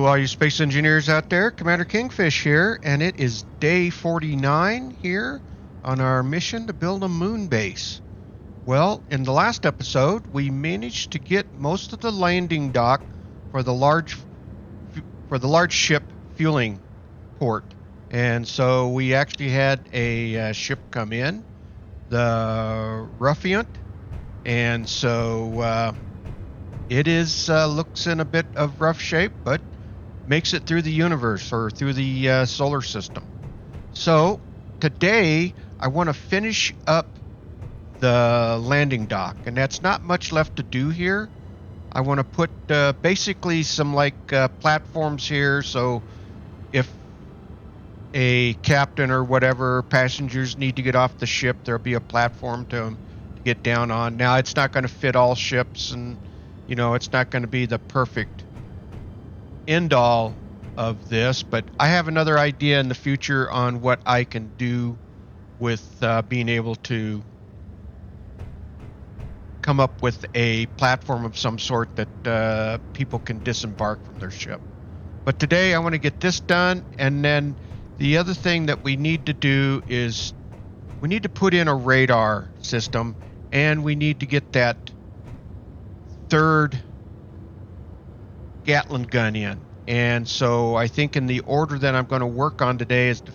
all you space engineers out there. Commander Kingfish here, and it is day 49 here on our mission to build a moon base. Well, in the last episode, we managed to get most of the landing dock for the large ship fueling port, and so we actually had a ship come in, the Ruffiant, and so it is looks in a bit of rough shape, but makes it through the universe or through the solar system. So today I want to finish up the landing dock, and that's not much left to do here. I want to put basically some platforms here, so if a captain or whatever passengers need to get off the ship, there'll be a platform to get down on. Now, it's not going to fit all ships, and it's not going to be the perfect end all of this, but I have another idea in the future on what I can do with being able to come up with a platform of some sort that people can disembark from their ship. But today I want to get this done, and then the other thing that we need to do is we need to put in a radar system, and we need to get that third Gatling gun in. And so I think in the order that I'm going to work on today is to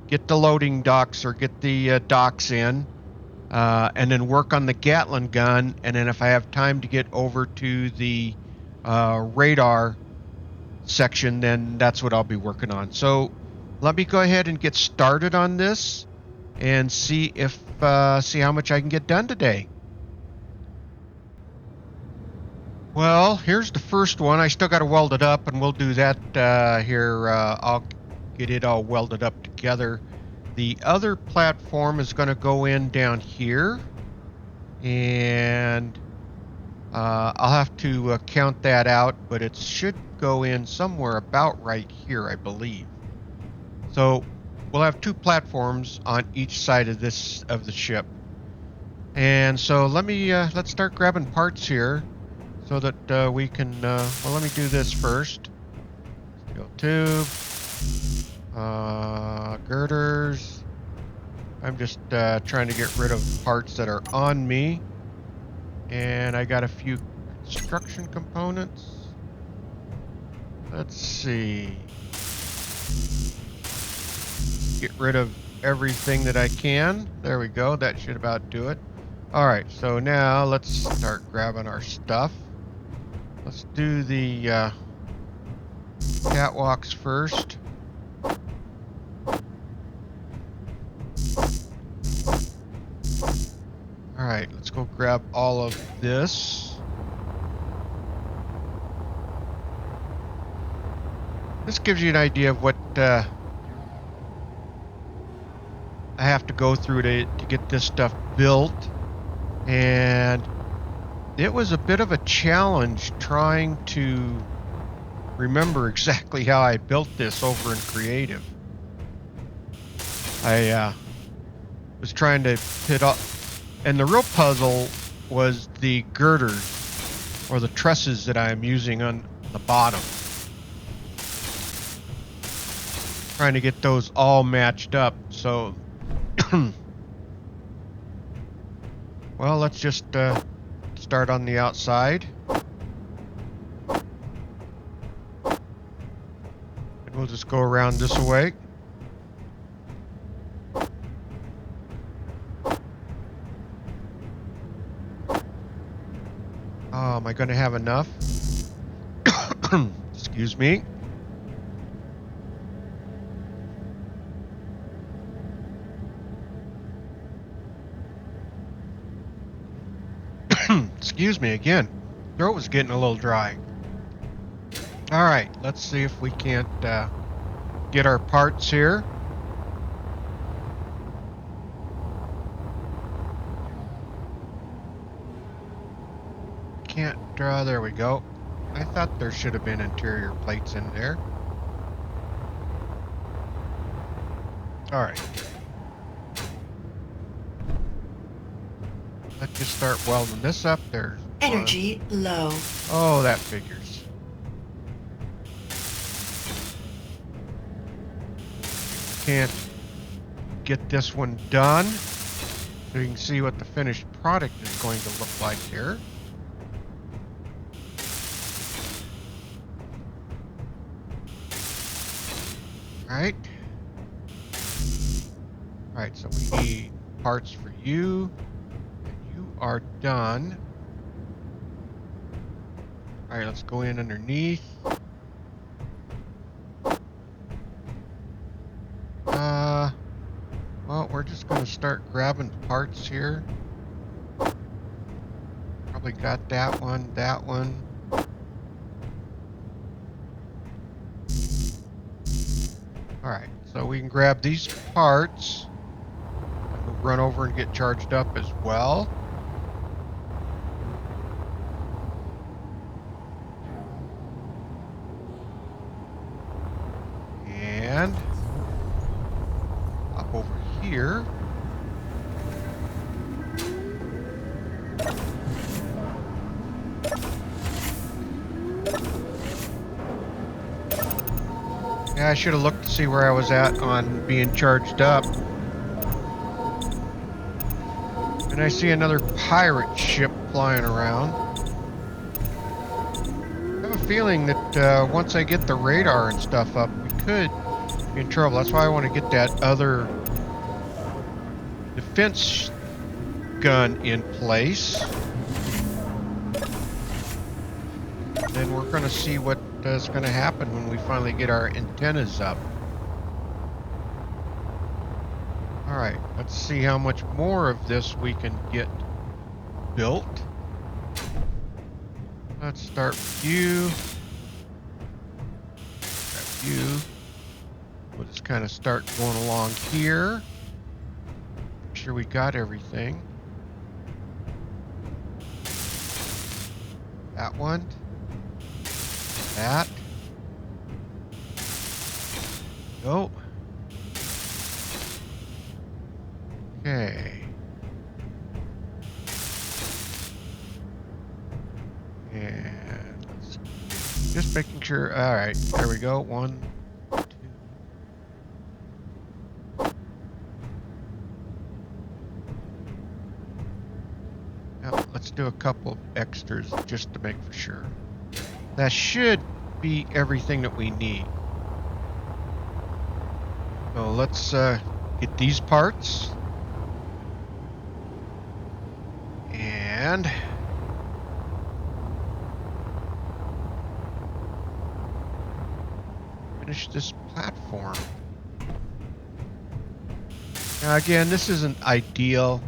get the loading docks or get the docks in, and then work on the Gatling gun, and then if I have time to get over to the radar section, then that's what I'll be working on. So let me go ahead and get started on this and see how much I can get done today. Well, here's the first one. I still got to weld it up, and we'll do that here. I'll get it all welded up together. The other platform is going to go in down here, and I'll have to count that out, but it should go in somewhere about right here, I believe. So we'll have two platforms on each side of the ship. And so let's start grabbing parts here, so that we can, let me do this first. Steel tube, girders. I'm just trying to get rid of parts that are on me. And I got a few construction components. Let's see. Get rid of everything that I can. There we go. That should about do it. Alright, so now let's start grabbing our stuff. Let's do the catwalks first. Alright, let's go grab all of this. This gives you an idea of what I have to go through to get this stuff built. And it was a bit of a challenge trying to remember exactly how I built this over in Creative. I was trying to hit up, and the real puzzle was the girders or the trusses that I am using on the bottom. Trying to get those all matched up. So, well, let's just start on the outside. And we'll just go around this way. Oh, am I going to have enough? Excuse me. Excuse me again. Throat was getting a little dry. Alright, let's see if we can't get our parts here. Can't draw. There we go. I thought there should have been interior plates in there. Alright. Let's just start welding this up. There's energy low. Oh, that figures. can't get this one done. So you can see what the finished product is going to look like here. Alright. Alright, so we need parts for you. And you are done. Alright, let's go in underneath. Well, we're just going to start grabbing parts here. Probably got that one, that one. Alright, so we can grab these parts. And we'll run over and get charged up as well. And up over here. Yeah, I should have looked to see where I was at on being charged up. And I see another pirate ship flying around. I have a feeling that once I get the radar and stuff up, we could be in trouble. That's why I want to get that other defense gun in place. Then we're going to see what is going to happen when we finally get our antennas up. Alright, let's see how much more of this we can get built. Let's start with you. Grab you. We'll just kind of start going along here. Make sure we got everything. That one. That. Go. Okay. And let's just making sure. All right, there we go. 1, 2. Now let's do a couple of extras just to make for sure. That should be everything that we need. So let's get these parts. And finish this platform. Now again, this isn't ideal.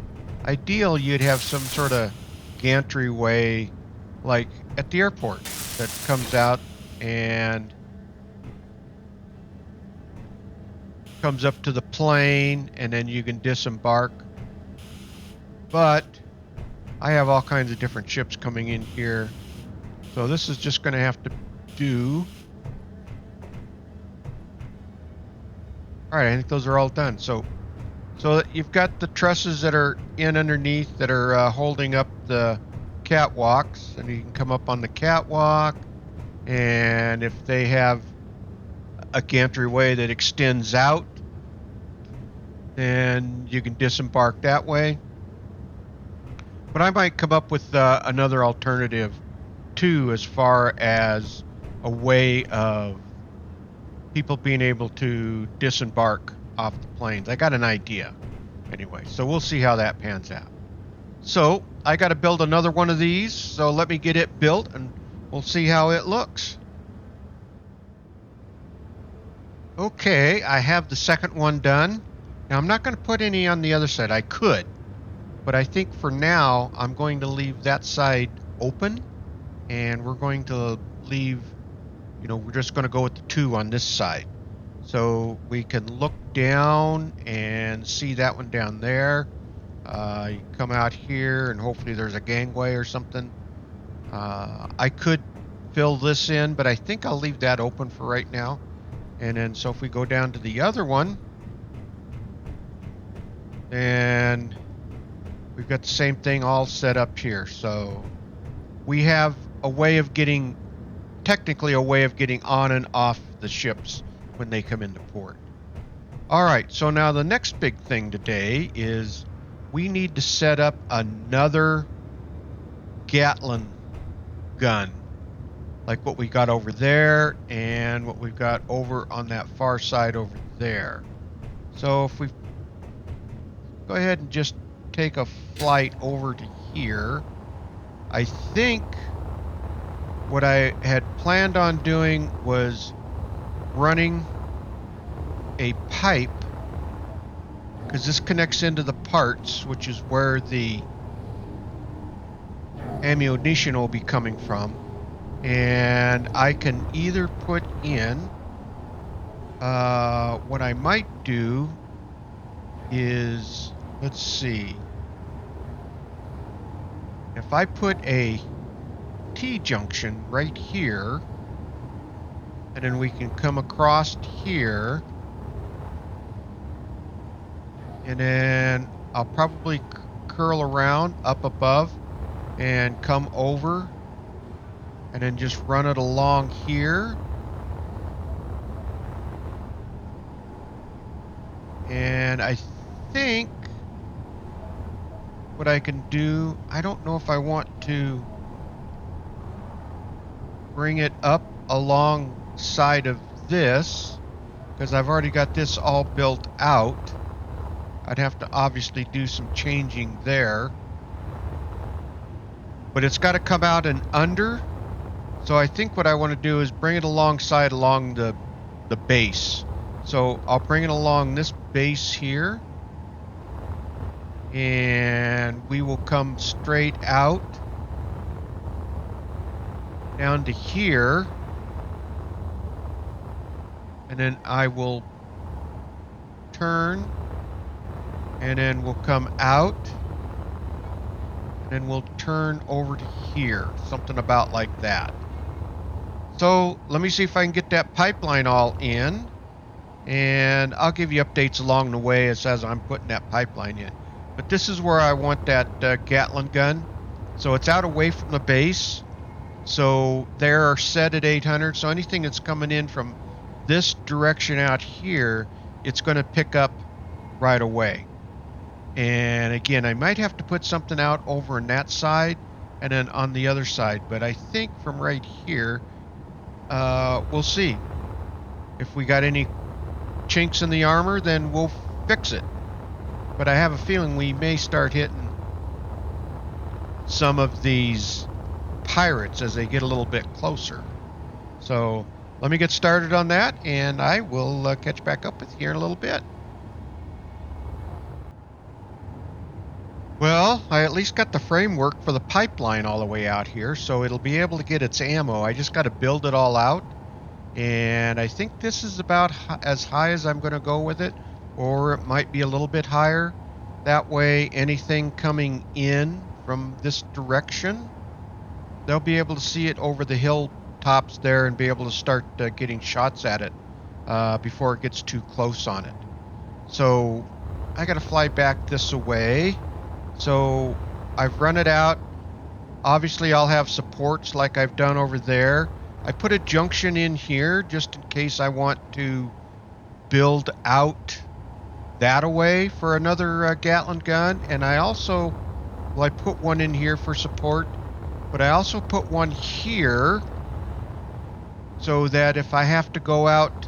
Ideal, you'd have some sort of gantry way, like at the airport, that comes out and comes up to the plane, and then you can disembark. But I have all kinds of different ships coming in here, so this is just going to have to do. All right, I think those are all done. So you've got the trusses that are in underneath that are holding up the catwalks, and you can come up on the catwalk, and if they have a gantry-way that extends out, then you can disembark that way. But I might come up with another alternative too, as far as a way of people being able to disembark off the planes. I got an idea anyway, so we'll see how that pans out. So I got to build another one of these, so let me get it built and we'll see how it looks. Okay, I have the second one done. Now I'm not going to put any on the other side. I could, but I think for now I'm going to leave that side open, and we're going to leave, we're just going to go with the 2 on this side. So we can look down and see that one down there. You come out here and hopefully there's a gangway or something. I could fill this in, but I think I'll leave that open for right now. And then so if we go down to the other one, then we've got the same thing all set up here. So we have a way of getting, technically a way of getting on and off the ships when they come into port. All right, so now the next big thing today is we need to set up another Gatling gun, like what we got over there and what we've got over on that far side over there. So if we go ahead and just take a flight over to here, I think what I had planned on doing was running a pipe, because this connects into the parts, which is where the ammunition will be coming from. And I can either put in, what I might do is, let's see, if I put a T-junction right here, and then we can come across here, and then I'll probably curl around up above and come over and then just run it along here. And I think what I can do, I don't know if I want to bring it up alongside of this, because I've already got this all built out. I'd have to obviously do some changing there. But it's got to come out and under. So I think what I want to do is bring it alongside along the base. So I'll bring it along this base here. And we will come straight out down to here. And then I will turn. And then we'll come out. And then we'll turn over to here. Something about like that. So let me see if I can get that pipeline all in. And I'll give you updates along the way as I'm putting that pipeline in. But this is where I want that Gatling gun. So it's out away from the base. So they're set at 800. So anything that's coming in from this direction out here, it's going to pick up right away. And again, I might have to put something out over on that side and then on the other side. But I think from right here, we'll see. If we got any chinks in the armor, then we'll fix it. But I have a feeling we may start hitting some of these pirates as they get a little bit closer. So let me get started on that, and I will catch back up with you here in a little bit. Well, I at least got the framework for the pipeline all the way out here, so it'll be able to get its ammo. I just got to build it all out, and I think this is about as high as I'm going to go with it, or it might be a little bit higher. That way, anything coming in from this direction, they'll be able to see it over the hilltops there and be able to start getting shots at it before it gets too close on it. So I got to fly back this way. So I've run it out. Obviously, I'll have supports like I've done over there. I put a junction in here just in case I want to build out that away for another Gatling gun. And I also, well, I put one in here for support, but I also put one here so that if I have to go out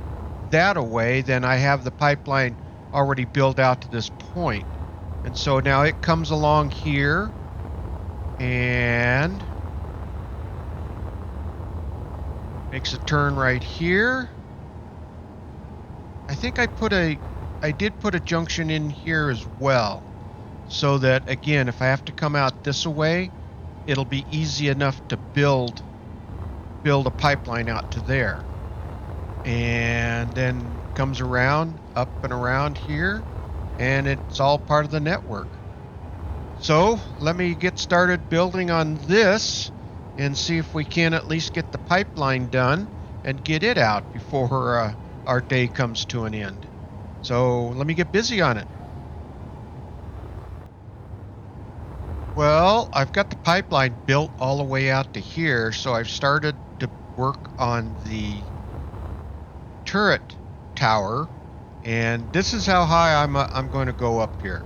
that away, then I have the pipeline already built out to this point. And so now it comes along here and makes a turn right here. I think I did put a junction in here as well, so that again, if I have to come out this way, it'll be easy enough to build a pipeline out to there. And then comes around, up and around here, and it's all part of the network. So let me get started building on this and see if we can at least get the pipeline done and get it out before our day comes to an end. So let me get busy on it. Well, I've got the pipeline built all the way out to here, so I've started to work on the turret tower, And this is how high I'm going to go up here,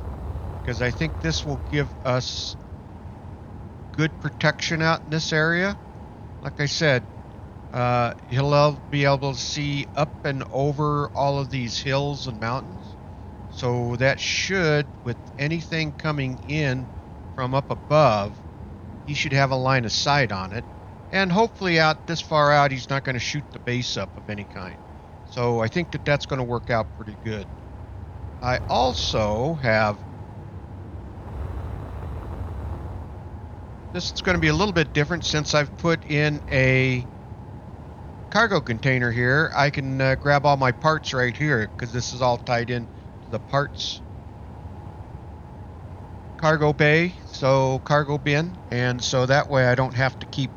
because I think this will give us good protection out in this area. Like I said, he'll be able to see up and over all of these hills and mountains. So that should, with anything coming in from up above, he should have a line of sight on it. And hopefully out this far out, he's not going to shoot the base up of any kind. So I think that that's going to work out pretty good. I also have, this is going to be a little bit different since I've put in a cargo container here. I can grab all my parts right here because this is all tied in to the parts cargo bay, so cargo bin, and so that way I don't have to keep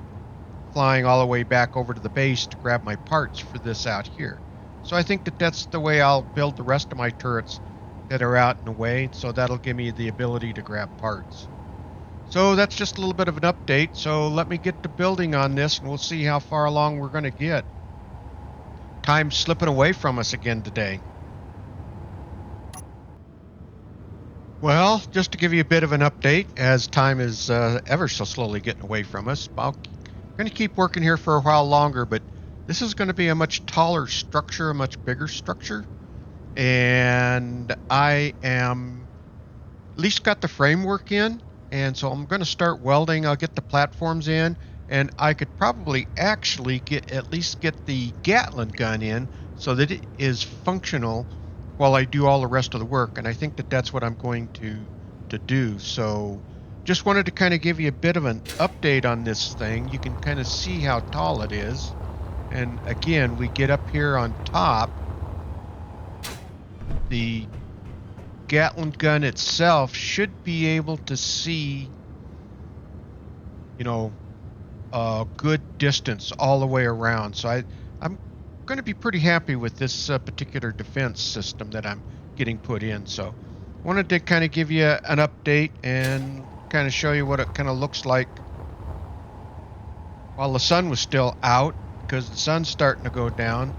flying all the way back over to the base to grab my parts for this out here. So I think that that's the way I'll build the rest of my turrets that are out in the way, so that'll give me the ability to grab parts. So that's just a little bit of an update, so let me get to building on this and we'll see how far along we're going to get. Time's slipping away from us again today. Well, just to give you a bit of an update, as time is ever so slowly getting away from us, I'm going to keep working here for a while longer, but this is going to be a much taller structure, a much bigger structure, and I am at least got the framework in, and so I'm going to start welding. I'll get the platforms in, and I could probably actually at least get the Gatling gun in so that it is functional while I do all the rest of the work, and I think that that's what I'm going to do. So just wanted to kind of give you a bit of an update on this thing. You can kind of see how tall it is, and again, we get up here on top. The Gatling gun itself should be able to see, you know, a good distance all the way around. So I'm going to be pretty happy with this particular defense system that I'm getting put in. So wanted to kind of give you an update and kind of show you what it kind of looks like while the sun was still out, because the sun's starting to go down.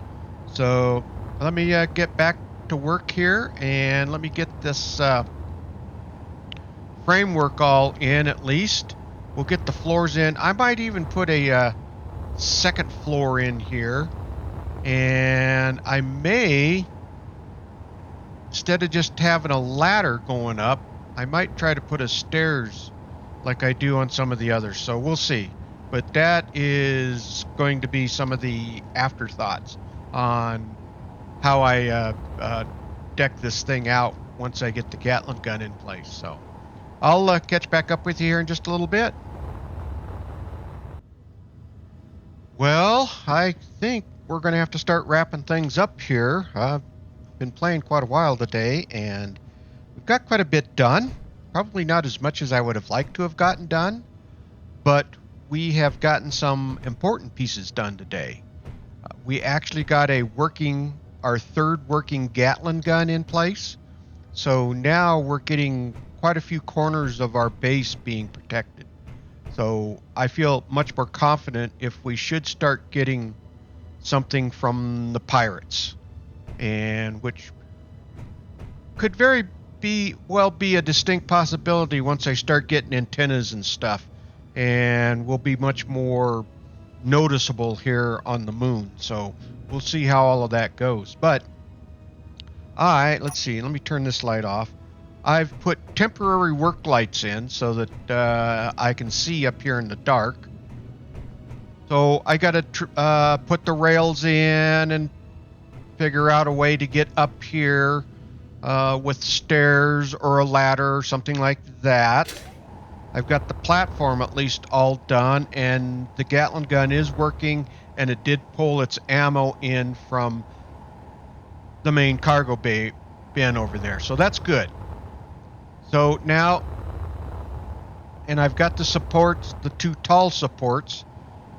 So let me get back to work here and let me get this framework all in at least. We'll get the floors in. I might even put a second floor in here, and I may, instead of just having a ladder going up, I might try to put a stairs like I do on some of the others. So we'll see. But that is going to be some of the afterthoughts on how I deck this thing out once I get the Gatling gun in place. So I'll catch back up with you here in just a little bit. Well, I think we're going to have to start wrapping things up here. I've been playing quite a while today, and we've got quite a bit done. Probably not as much as I would have liked to have gotten done, but we have gotten some important pieces done today. We actually got our third working Gatling gun in place. So now we're getting quite a few corners of our base being protected. So I feel much more confident if we should start getting something from the pirates, and which could be a distinct possibility once I start getting antennas and stuff, and will be much more noticeable here on the moon. So we'll see how all of that goes. But let's see. Let me turn this light off. I've put temporary work lights in so that I can see up here in the dark. So I got to put the rails in and figure out a way to get up here with stairs or a ladder or something like that. I've got the platform at least all done, and the Gatling gun is working, and it did pull its ammo in from the main cargo bay bin over there. So that's good. So now, and I've got the supports, the two tall supports.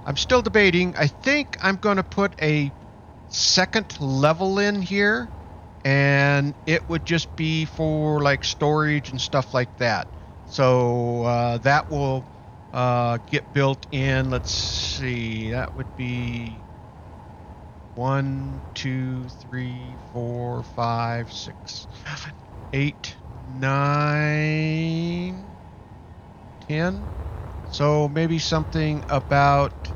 I'm still debating. I think I'm going to put a second level in here, and it would just be for like storage and stuff like that. So that will get built in. Let's see, that would be 1, 2, 3, 4, 5, 6, 7, 8, 9, 10. So maybe something about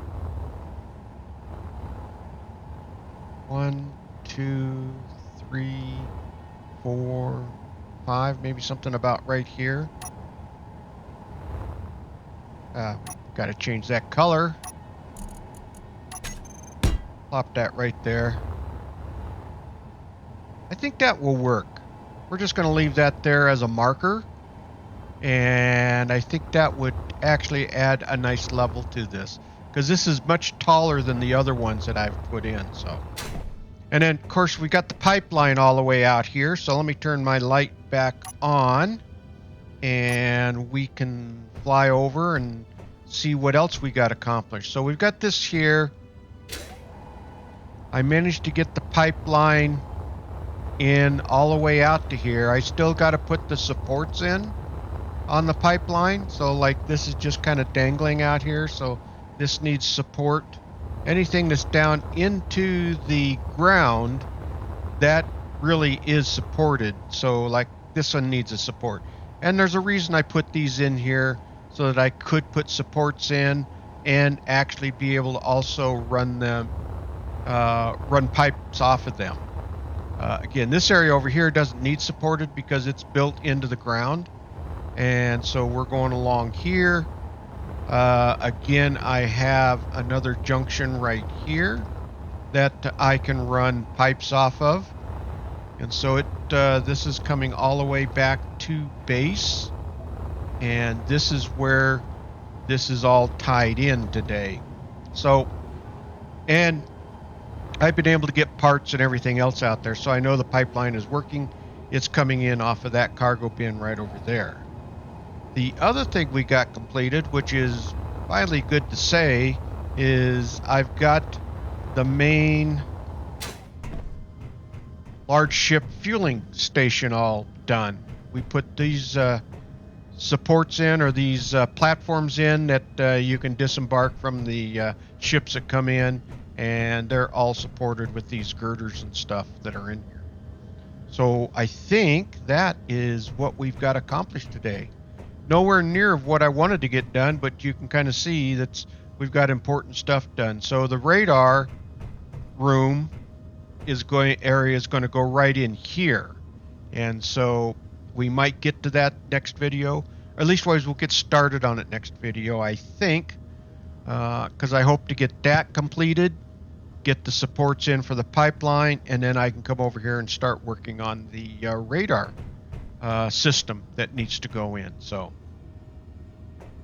1, 2, 3, 4, 5. Maybe something about right here. Got to change that color. Plop that right there. I think that will work. We're just going to leave that there as a marker. And I think that would actually add a nice level to this, because this is much taller than the other ones that I've put in. So, and then of course we got the pipeline all the way out here. So let me turn my light back on, and we can fly over and see what else we got accomplished. So we've got this here. I managed to get the pipeline in all the way out to here. I still got to put the supports in on the pipeline. So like this is just kind of dangling out here. So this needs support. Anything that's down into the ground, that really is supported. So like this one needs a support. And there's a reason I put these in here, so that I could put supports in and actually be able to also run them, run pipes off of them. Again, this area over here doesn't need supported because it's built into the ground. And so we're going along here. Again, I have another junction right here that I can run pipes off of. And so this is coming all the way back to base. And this is where this is all tied in today. So, and I've been able to get parts and everything else out there, so I know the pipeline is working. It's coming in off of that cargo bin right over there. The other thing we got completed, which is finally good to say, is I've got the main large ship fueling station all done. We put these supports in, or these platforms in that you can disembark from the ships that come in, and they're all supported with these girders and stuff that are in here. So I think that is what we've got accomplished today. Nowhere near of what I wanted to get done, but you can kind of see that we've got important stuff done. So the radar room area is going to go right in here, and so we might get to that next video, or at least we'll get started on it next video, I think, because I hope to get that completed, get the supports in for the pipeline, and then I can come over here and start working on the radar system that needs to go in. So,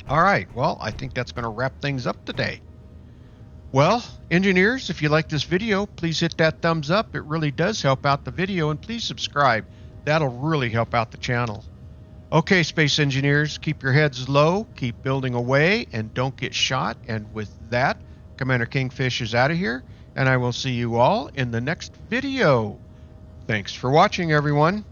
all right, well, I think that's going to wrap things up today. Well, engineers, if you like this video, please hit that thumbs up. It really does help out the video, and please subscribe. That'll really help out the channel. Okay, space engineers, keep your heads low, keep building away, and don't get shot. And with that, Commander Kingfish is out of here, and I will see you all in the next video. Thanks for watching, everyone.